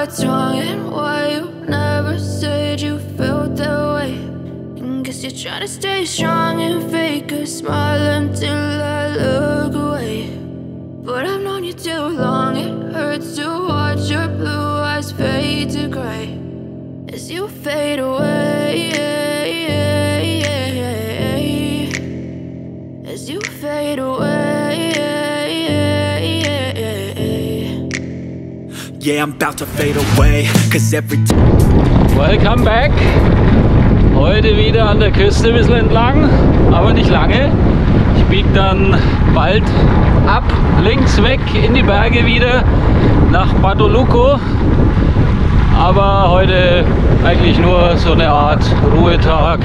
what's wrong and why you never said you felt that way. And guess you're trying to stay strong and fake a smile until I look away. But I've known you too long, it hurts to watch your blue eyes fade to gray as you fade away, as you fade away. Yeah, I'm about to fade away, cause every time. Welcome back. Heute wieder an der Küste ein bisschen entlang, aber nicht lange. Ich biege dann bald ab, links weg in die Berge wieder nach Batoluco. Aber heute eigentlich nur so eine Art Ruhetag.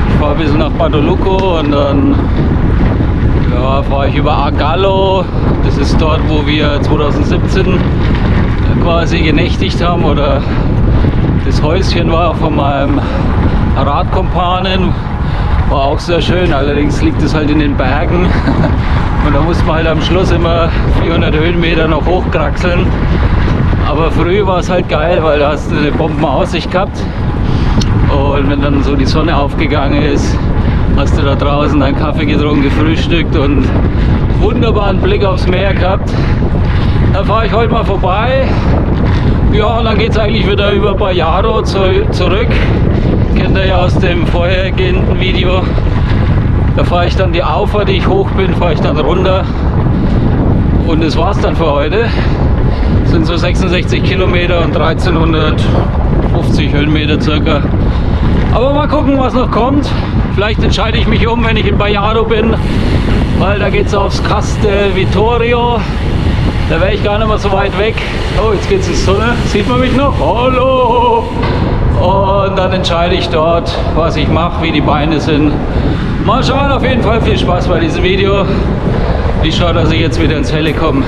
Ich fahre ein bisschen nach Batoluco und dann fahre ich über Argallo. Das ist dort, wo wir 2017 quasi genächtigt haben, oder das Häuschen war von meinem Radkumpanen. War auch sehr schön, allerdings liegt es halt in den Bergen und da muss man halt am Schluss immer 400 Höhenmeter noch hochkraxeln. Aber früh war es halt geil, weil da hast du eine Bombenaussicht gehabt und wenn dann so die Sonne aufgegangen ist, hast du da draußen deinen Kaffee getrunken, gefrühstückt und wunderbaren Blick aufs Meer gehabt. Da fahre ich heute mal vorbei. Ja, und dann geht es eigentlich wieder über Bajaro zurück. Kennt ihr ja aus dem vorhergehenden Video. Da fahre ich dann die Auffahrt, die ich hoch bin, fahre ich dann runter. Und das war's dann für heute. Das sind so 66 Kilometer und 1350 Höhenmeter circa. Aber mal gucken, was noch kommt. Vielleicht entscheide ich mich um, wenn ich in Bajaro bin, weil da geht es aufs Castel Vittorio. Da wäre ich gar nicht mehr so weit weg. Oh, jetzt geht es in die Sonne. Sieht man mich noch? Hallo! Und dann entscheide ich dort, was ich mache, wie die Beine sind. Mal schauen, auf jeden Fall viel Spaß bei diesem Video. Ich schaue, dass ich jetzt wieder ins Helle komme.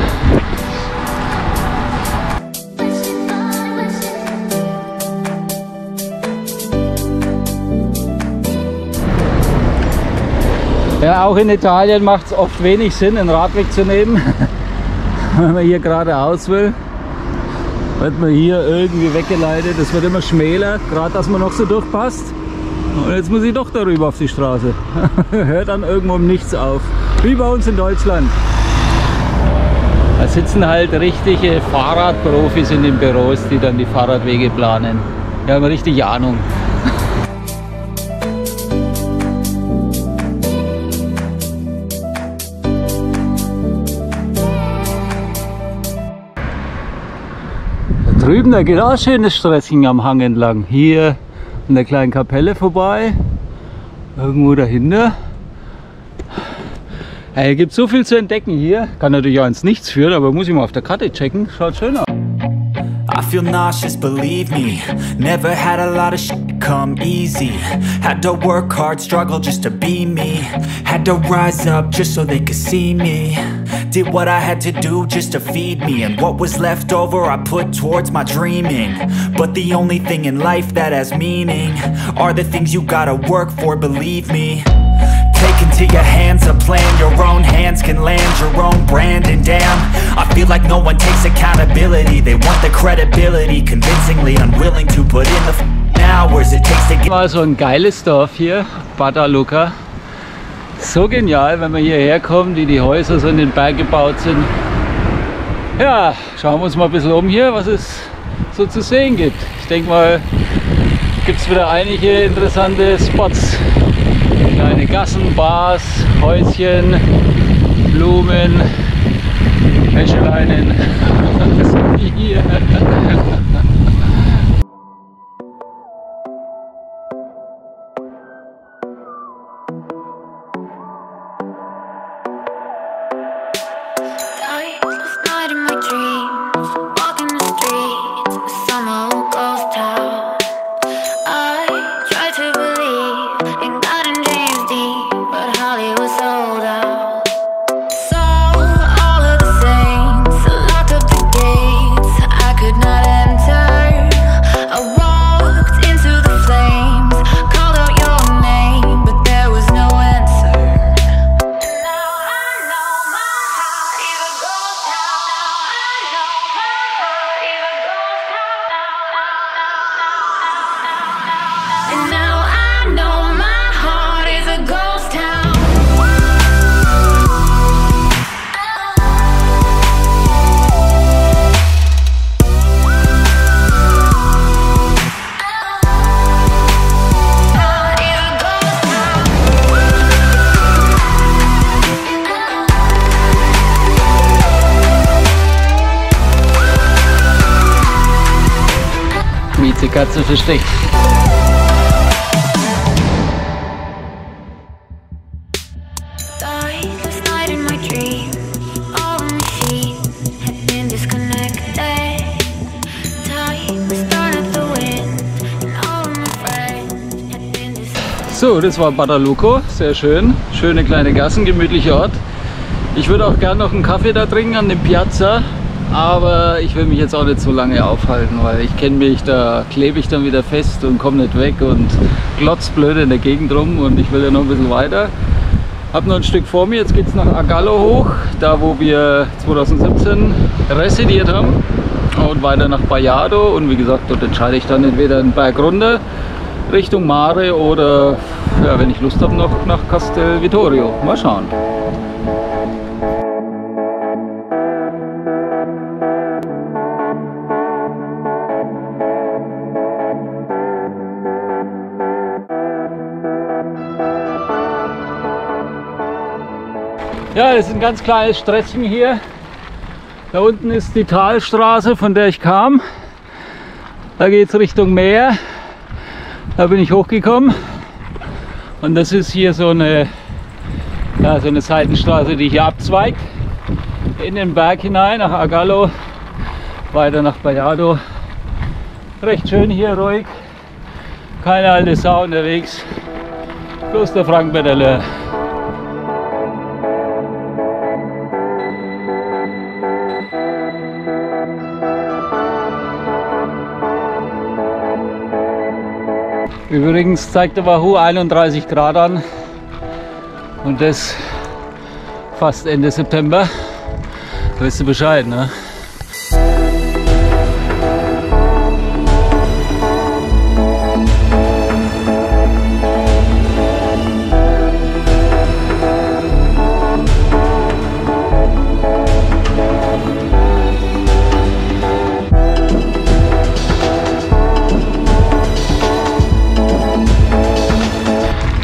Ja, auch in Italien macht es oft wenig Sinn, einen Radweg zu nehmen. Wenn man hier geradeaus will, wird man hier irgendwie weggeleitet. Es wird immer schmäler, gerade dass man noch so durchpasst. Und jetzt muss ich doch darüber auf die Straße. Hört dann irgendwo um nichts auf. Wie bei uns in Deutschland. Da sitzen halt richtige Fahrradprofis in den Büros, die dann die Fahrradwege planen. Die haben richtig Ahnung. Drüben, da geht auch schönes Sträßchen am Hang entlang. Hier an der kleinen Kapelle vorbei. Irgendwo dahinter. Hey, gibt so viel zu entdecken hier. Kann natürlich auch ins Nichts führen, aber muss ich mal auf der Karte checken. Schaut schön aus. I feel nauseous, believe me. Never had a lot of shit come easy. Had to work hard, struggle just to be me. Had to rise up just so they could see me. Did what I had to do just to feed me. And what was left over I put towards my dreaming. But the only thing in life that has meaning are the things you gotta work for, believe me. Take into your hands a plan, your own hands can land your own brand. And damn, I feel like no one takes accountability. They want the credibility, convincingly unwilling to put in the hours it takes to get. Mal so ein geiles Dorf hier, Badalucca. So genial, wenn man hierher kommt, wie die Häuser so in den Berg gebaut sind. Ja, schauen wir uns mal ein bisschen um hier, was es so zu sehen gibt. Ich denke mal, gibt es wieder einige interessante Spots. Kleine Gassen, Bars, Häuschen, Blumen, Wäscheleinen. So wie hier. All of the saints locked up the gates. I could not enter. die Katze versteckt. So, das war Badalucco, sehr schön. Schöne kleine Gassen, gemütlicher Ort. Ich würde auch gerne noch einen Kaffee da trinken an dem Piazza, aber ich will mich jetzt auch nicht so lange aufhalten, weil ich kenne mich, da klebe ich dann wieder fest und komme nicht weg und glotzt blöd in der Gegend rum und ich will ja noch ein bisschen weiter. Habe noch ein Stück vor mir, jetzt geht es nach Argallo hoch, da wo wir 2017 residiert haben und weiter nach Baiado und wie gesagt, dort entscheide ich dann entweder einen Berg runter Richtung Mare oder, ja, wenn ich Lust habe, noch nach Castel Vittorio. Mal schauen. Ja, das ist ein ganz kleines Sträßchen hier. Da unten ist die Talstraße, von der ich kam. Da geht es Richtung Meer. Da bin ich hochgekommen. Und das ist hier so eine Seitenstraße, die hier abzweigt. In den Berg hinein, nach Argallo, weiter nach Baiado. Recht schön hier, ruhig. Keine alte Sau unterwegs. Bloß der Frank Bedele. Übrigens zeigt der Wahoo 31 Grad an und das fast Ende September. Da weißt du Bescheid, ne?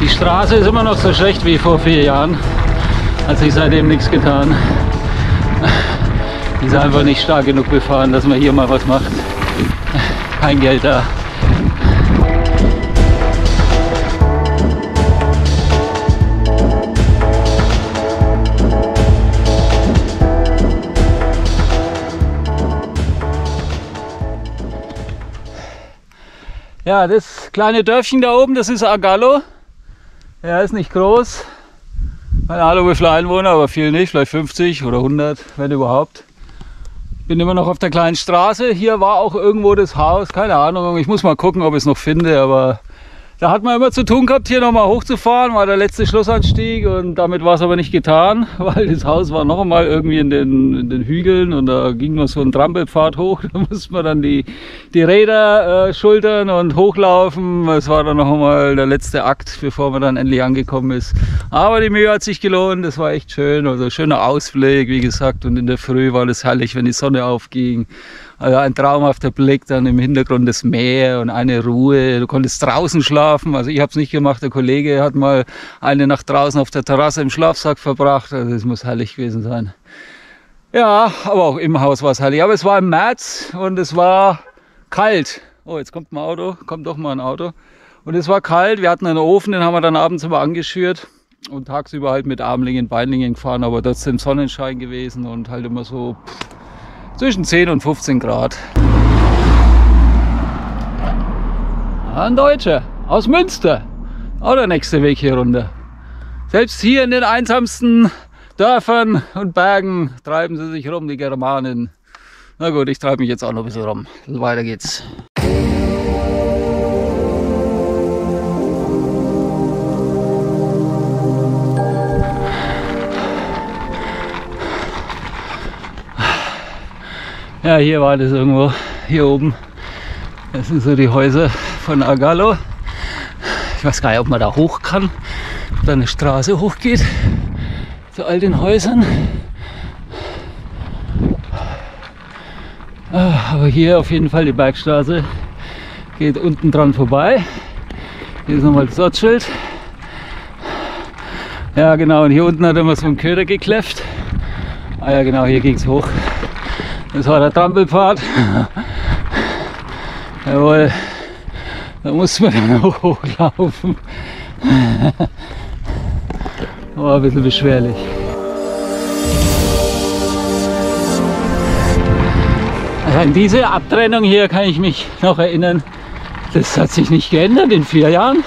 Die Straße ist immer noch so schlecht wie vor 4 Jahren, hat sich seitdem nichts getan. Die ist einfach nicht stark genug befahren, dass man hier mal was macht. Kein Geld da. Ja, das kleine Dörfchen da oben, das ist Argallo. Ja, ist nicht groß. Keine Ahnung, wie viele Einwohner, aber viel nicht. Vielleicht 50 oder 100, wenn überhaupt. Bin immer noch auf der kleinen Straße. Hier war auch irgendwo das Haus. Keine Ahnung, ich muss mal gucken, ob ich es noch finde. Aber da hat man immer zu tun gehabt, hier nochmal hochzufahren. War der letzte Schlussanstieg und damit war es aber nicht getan, weil das Haus war noch einmal irgendwie in den Hügeln und da ging noch so ein Trampelpfad hoch. Da musste man dann die Räder schultern und hochlaufen. Es war dann noch einmal der letzte Akt, bevor man dann endlich angekommen ist. Aber die Mühe hat sich gelohnt, das war echt schön. Also schöner Ausblick, wie gesagt, und in der Früh war das herrlich, wenn die Sonne aufging. Also ein traumhafter Blick, dann im Hintergrund das Meer und eine Ruhe. Du konntest draußen schlafen. Also ich habe es nicht gemacht. Der Kollege hat mal eine Nacht draußen auf der Terrasse im Schlafsack verbracht. Also es muss herrlich gewesen sein. Ja, aber auch im Haus war es herrlich. Aber es war im März und es war kalt. Oh, jetzt kommt ein Auto. Kommt doch mal ein Auto. Und es war kalt. Wir hatten einen Ofen, den haben wir dann abends immer angeschürt. Und tagsüber halt mit Armlingen, Beinlingen gefahren. Aber das ist im Sonnenschein gewesen und halt immer so zwischen 10 und 15 Grad. Ein Deutscher aus Münster. Auch der nächste Weg hier runter. Selbst hier in den einsamsten Dörfern und Bergen treiben sie sich rum, die Germanen. Na gut, ich treibe mich jetzt auch noch ein bisschen rum. Weiter geht's. Ja, hier war das irgendwo, hier oben. Das sind so die Häuser von Argallo. Ich weiß gar nicht, ob man da hoch kann, ob da eine Straße hochgeht zu all den Häusern. Aber hier auf jeden Fall die Bergstraße geht unten dran vorbei. Hier ist nochmal das Ortsschild. Ja genau, und hier unten hat immer so ein Köder gekläfft. Ah ja genau, hier ging es hoch. Das war der Trampelpfad. Jawohl. Da muss man dann auch hochlaufen. War ein bisschen beschwerlich. Also an diese Abtrennung hier kann ich mich noch erinnern. Das hat sich nicht geändert in 4 Jahren.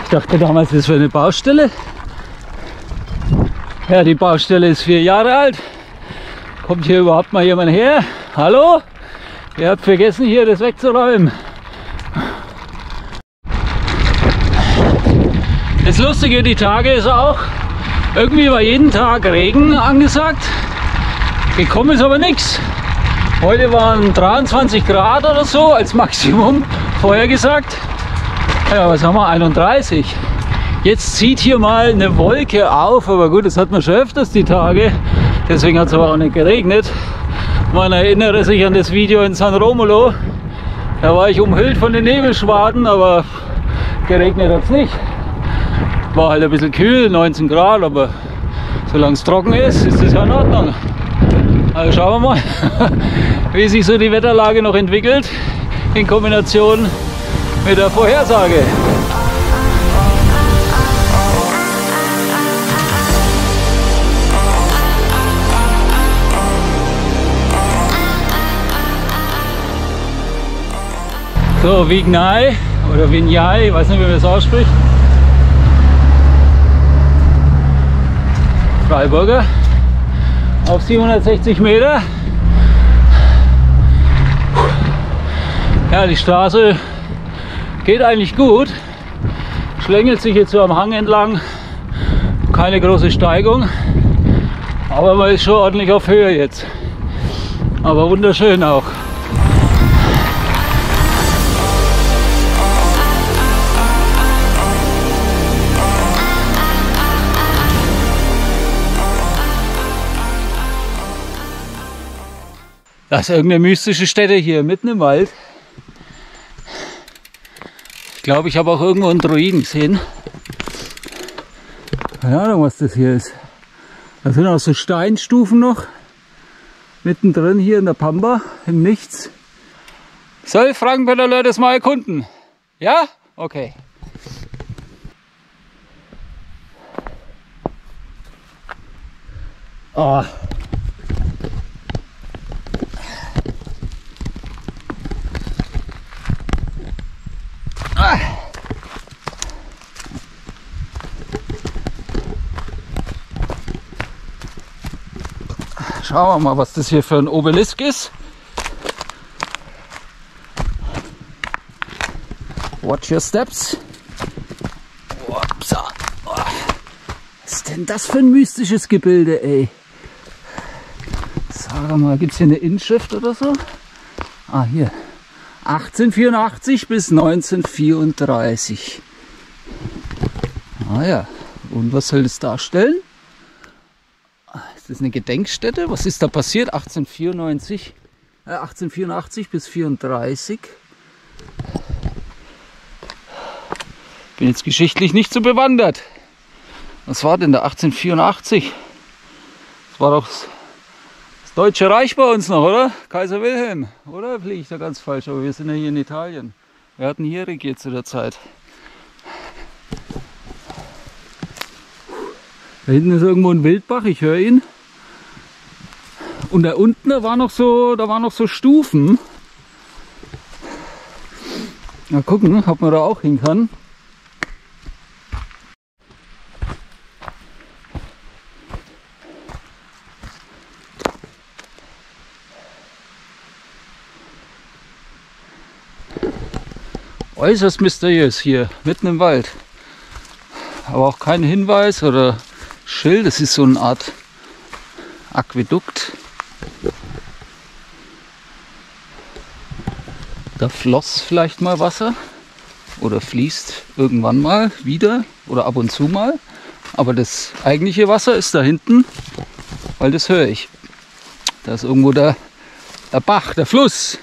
Ich dachte damals, das wäre eine Baustelle. Ja, die Baustelle ist 4 Jahre alt. Kommt hier überhaupt mal jemand her? Hallo? Ihr habt vergessen, hier das wegzuräumen. Das Lustige, die Tage ist auch, irgendwie war jeden Tag Regen angesagt. Gekommen ist aber nichts. Heute waren 23 Grad oder so als Maximum vorhergesagt. Ja, was haben wir? 31. Jetzt zieht hier mal eine Wolke auf, aber gut, das hat man schon öfters die Tage. Deswegen hat es aber auch nicht geregnet. Man erinnere sich an das Video in San Romolo. Da war ich umhüllt von den Nebelschwaden, aber geregnet hat es nicht. War halt ein bisschen kühl, 19 Grad, aber solange es trocken ist, ist das ja in Ordnung. Also schauen wir mal, wie sich so die Wetterlage noch entwickelt in Kombination mit der Vorhersage. So, Vignai oder Vignai, ich weiß nicht, wie man das ausspricht. Freiburger auf 760 Meter. Ja, die Straße geht eigentlich gut. Schlängelt sich jetzt so am Hang entlang. Keine große Steigung. Aber man ist schon ordentlich auf Höhe jetzt. Aber wunderschön auch. Das ist irgendeine mystische Stätte hier, mitten im Wald. Ich glaube, ich habe auch irgendwo einen Druiden gesehen. Keine Ahnung, was das hier ist. Da sind auch so Steinstufen noch. Mittendrin hier in der Pampa, im Nichts. Soll Frankenpedaler das mal erkunden? Ja? Okay. Oh. Schauen wir mal, was das hier für ein Obelisk ist. Watch your steps. Upsa. Was ist denn das für ein mystisches Gebilde, ey? Sag mal, gibt es hier eine Inschrift oder so? Ah, hier. 1884 bis 1934. Ah ja, und was soll das darstellen? Ist das eine Gedenkstätte? Was ist da passiert? 1884 bis 1934. Bin jetzt geschichtlich nicht so bewandert. Was war denn da 1884? Das war doch das Deutsche Reich bei uns noch, oder? Kaiser Wilhelm. Oder fliege ich da ganz falsch? Aber wir sind ja hier in Italien. Wir hatten hier regiert zu der Zeit. Da hinten ist irgendwo ein Wildbach, ich höre ihn. Und da unten, da waren noch so Stufen. Mal gucken, ob man da auch hin kann. Äußerst mysteriös hier, mitten im Wald. Aber auch kein Hinweis oder Schild, es ist so eine Art Aquädukt. Da floss vielleicht mal Wasser oder fließt irgendwann mal wieder oder ab und zu mal. Aber das eigentliche Wasser ist da hinten, weil das höre ich. Da ist irgendwo der Bach, der Fluss.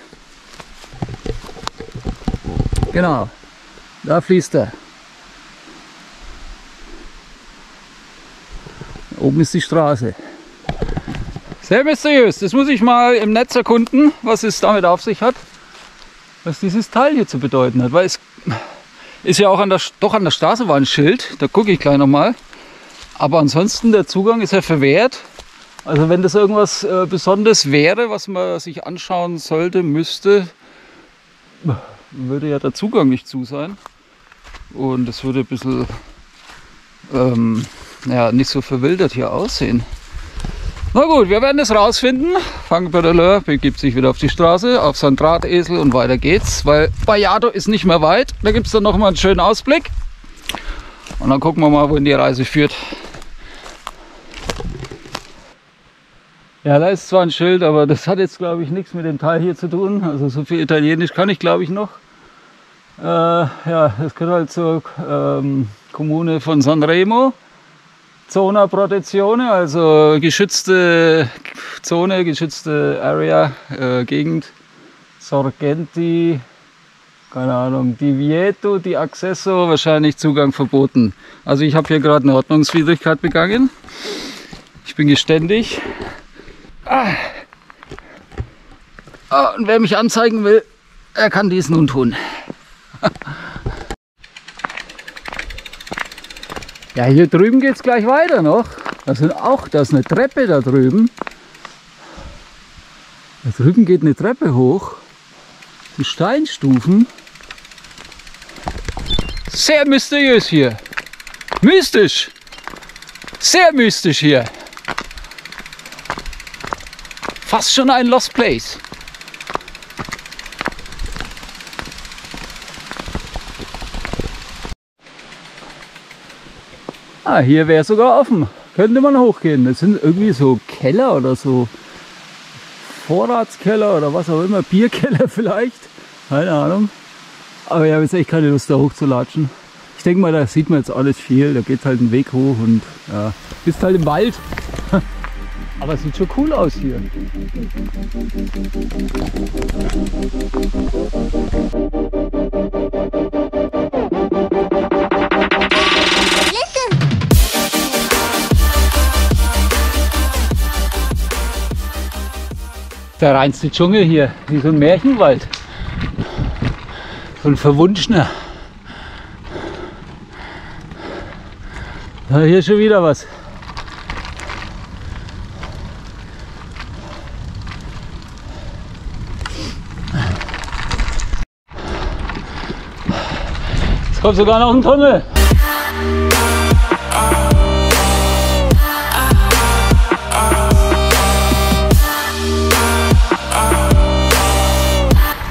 Genau, da fließt er. Oben ist die Straße. Sehr mysteriös. Das muss ich mal im Netz erkunden, was es damit auf sich hat. was dieses Teil hier zu bedeuten hat. Weil es ist ja auch doch an der Straße war ein Schild, da gucke ich gleich nochmal. Aber ansonsten der Zugang ist ja verwehrt. Also wenn das irgendwas Besonderes wäre, was man sich anschauen sollte, müsste, würde ja der Zugang nicht zu sein. Und das würde ein bisschen ja, nicht so verwildert hier aussehen. Na gut, wir werden das rausfinden. Frank Pedaleur begibt sich wieder auf die Straße, auf seinen Drahtesel und weiter geht's. Weil Vallado ist nicht mehr weit. Da gibt es dann noch mal einen schönen Ausblick. Und dann gucken wir mal, wohin die Reise führt. Ja, da ist zwar ein Schild, aber das hat jetzt, glaube ich, nichts mit dem Teil hier zu tun. Also so viel Italienisch kann ich, glaube ich, noch. Ja, das gehört halt zur Kommune von Sanremo. Zona Protezione, also geschützte Zone, geschützte Area, Gegend. Sorgenti, keine Ahnung, Divieto di Accesso, wahrscheinlich Zugang verboten. Also ich habe hier gerade eine Ordnungswidrigkeit begangen. Ich bin geständig. Und wer mich anzeigen will, er kann dies nun tun. Ja, hier drüben geht es gleich weiter noch. Da ist eine Treppe da drüben. Da drüben geht eine Treppe hoch. Die Steinstufen. Sehr mysteriös hier. Mystisch. Sehr mystisch hier. Fast schon ein Lost Place. Ah, hier wäre sogar offen. Könnte man hochgehen. Das sind irgendwie so Keller oder so. Vorratskeller oder was auch immer. Bierkeller vielleicht. Keine Ahnung. Aber ich habe jetzt echt keine Lust da hochzulatschen. Ich denke mal, da sieht man jetzt alles viel. Da geht halt ein Weg hoch und ja, bist halt im Wald. Aber es sieht schon cool aus hier. Der reinste Dschungel hier, wie so ein Märchenwald. So ein verwunschener. Ja, hier schon wieder was. Jetzt kommt sogar noch ein Tunnel.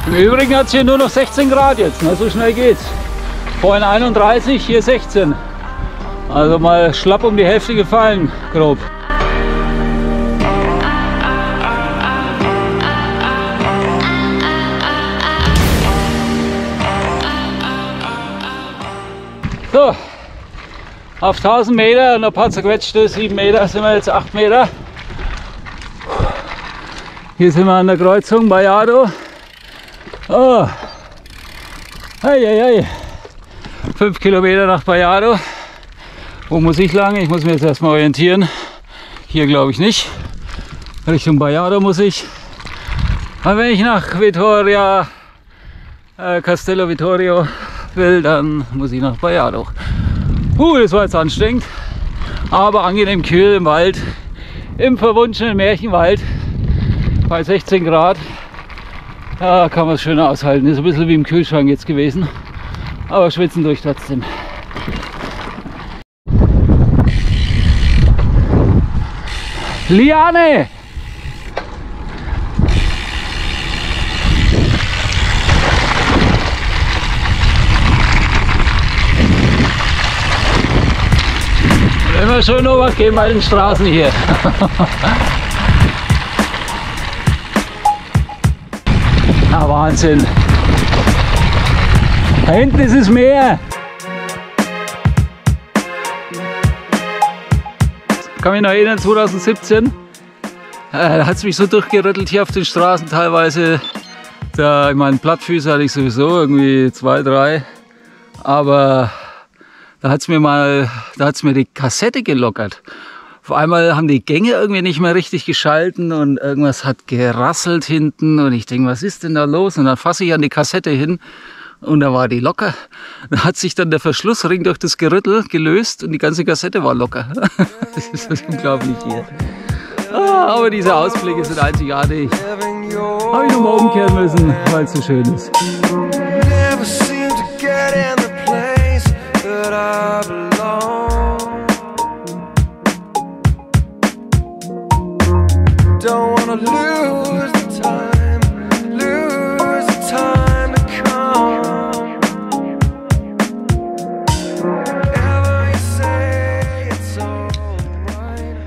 Im Übrigen hat es hier nur noch 16 Grad jetzt, ne? So schnell geht's. Vorhin 31, hier 16. Also mal schlapp um die Hälfte gefallen, grob. So, auf 1000 Meter und ein paar zerquetschte 7 Meter sind wir jetzt 8 Meter. Hier sind wir an der Kreuzung Vallado. Oh, hey. 5 Kilometer nach Vallado. Wo muss ich lang? Ich muss mich jetzt erstmal orientieren. Hier glaube ich nicht. Richtung Vallado muss ich. Aber wenn ich nach Vittoria, Castello Vittorio will, dann muss ich nach Vallado. Das war jetzt anstrengend. Aber angenehm kühl im Wald. Im verwunschenen Märchenwald. Bei 16 Grad. Da kann man es schön aushalten. Ist ein bisschen wie im Kühlschrank jetzt gewesen. Aber schwitzen durch trotzdem. Liane! Immer schön Obacht geben bei den Straßen hier. Ah, Wahnsinn. Da hinten ist das Meer. Ich kann mich noch erinnern, 2017, da hat es mich so durchgerüttelt hier auf den Straßen teilweise. Da, ich meine, Plattfüße hatte ich sowieso, irgendwie 2, 3. Aber da hat es mir die Kassette gelockert. Auf einmal haben die Gänge irgendwie nicht mehr richtig geschalten und irgendwas hat gerasselt hinten und ich denke, was ist denn da los? Und dann fasse ich an die Kassette hin und da war die locker. Da hat sich dann der Verschlussring durch das Gerüttel gelöst und die ganze Kassette war locker. Das ist unglaublich hier. Aber diese Ausblicke sind einzigartig. Habe ich nochmal umkehren müssen, weil es so schön ist. Don't wanna lose the time to come. Ever you say it's alright.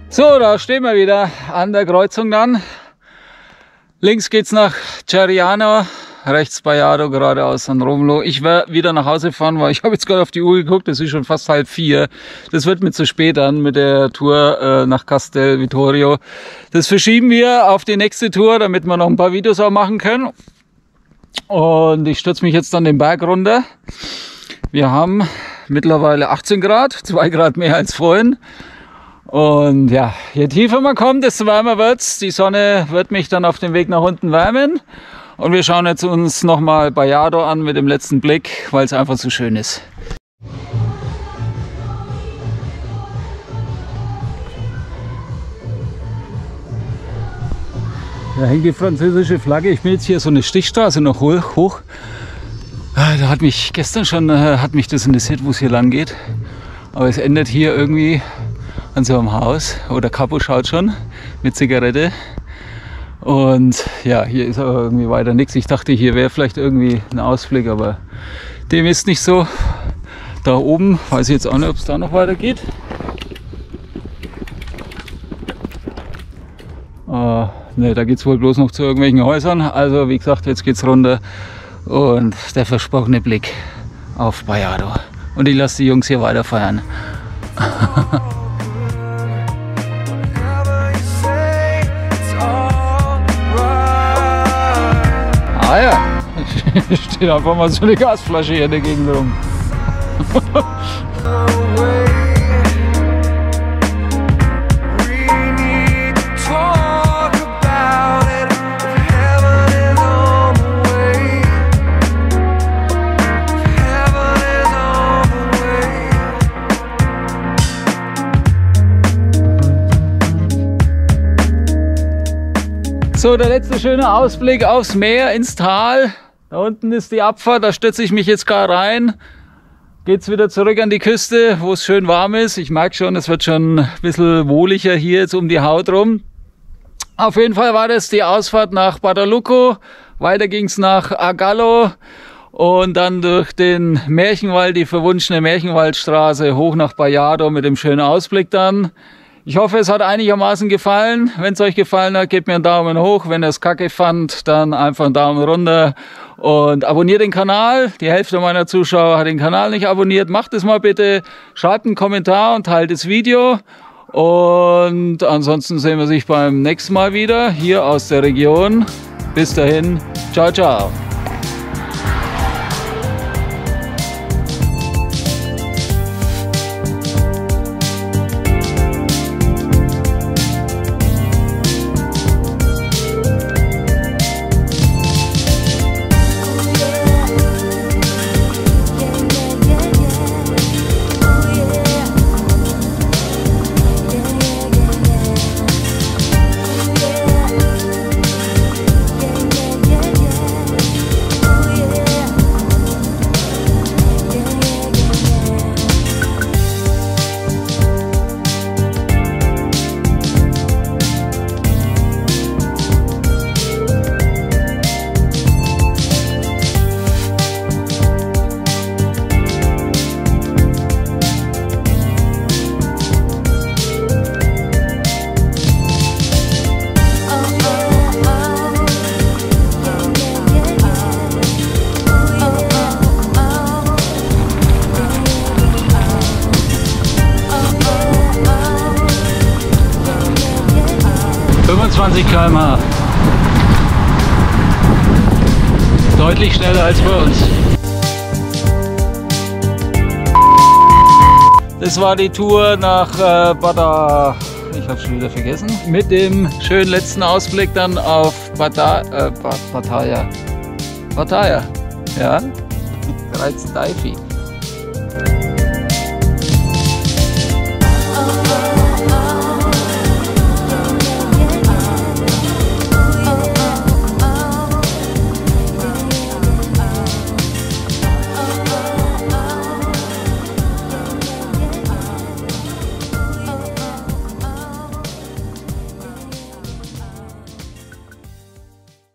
So, da stehen wir wieder an der Kreuzung dann. Links geht's nach Ceriano, rechts Baiado, geradeaus San Romolo. Ich werde wieder nach Hause fahren, weil ich habe jetzt gerade auf die Uhr geguckt, es ist schon fast 3:30. Das wird mir zu spät dann mit der Tour nach Castel Vittorio. Das verschieben wir auf die nächste Tour, damit wir noch ein paar Videos auch machen können. Und ich stürze mich jetzt dann den Berg runter. Wir haben mittlerweile 18 Grad, 2 Grad mehr als vorhin. Und ja, je tiefer man kommt, desto wärmer wird's. Die Sonne wird mich dann auf dem Weg nach unten wärmen. Und wir schauen jetzt uns nochmal Baiado an mit dem letzten Blick, weil es einfach so schön ist. Da hängt die französische Flagge. Ich bin jetzt hier so eine Stichstraße noch hoch. Da hat mich gestern schon das interessiert, wo es hier lang geht. Aber es endet hier irgendwie an so einem Haus. Oder Capo schaut schon mit Zigarette. Und ja, hier ist aber irgendwie weiter nichts. Ich dachte, hier wäre vielleicht irgendwie ein Ausblick, aber dem ist nicht so. Da oben weiß ich jetzt auch nicht, ob es da noch weiter geht. Ne, da geht es wohl bloß noch zu irgendwelchen Häusern. Also wie gesagt, jetzt geht's runter und der versprochene Blick auf Baiado. Und ich lasse die Jungs hier weiter feiern. Ah ja, steht einfach mal so eine Gasflasche hier in der Gegend rum. So, der letzte schöne Ausblick aufs Meer, ins Tal. Da unten ist die Abfahrt, da stürze ich mich jetzt gerade rein. Geht's wieder zurück an die Küste, wo es schön warm ist. Ich merke schon, es wird schon ein bisschen wohliger hier jetzt um die Haut rum. Auf jeden Fall war das die Ausfahrt nach Badalucco. Weiter ging's nach Argallo und dann durch den Märchenwald, die verwunschene Märchenwaldstraße, hoch nach Baiado mit dem schönen Ausblick dann. Ich hoffe, es hat einigermaßen gefallen. Wenn es euch gefallen hat, gebt mir einen Daumen hoch. Wenn ihr es kacke fand, dann einfach einen Daumen runter. Und abonniert den Kanal. Die Hälfte meiner Zuschauer hat den Kanal nicht abonniert. Macht es mal bitte. Schreibt einen Kommentar und teilt das Video. Und ansonsten sehen wir sich beim nächsten Mal wieder hier aus der Region. Bis dahin. Ciao, ciao. km/h. Deutlich schneller als bei uns. Das war die Tour nach Pattaya. Ich habe schon wieder vergessen. Mit dem schönen letzten Ausblick dann auf Pattaya. Pattaya. Ja. 13 Daifi.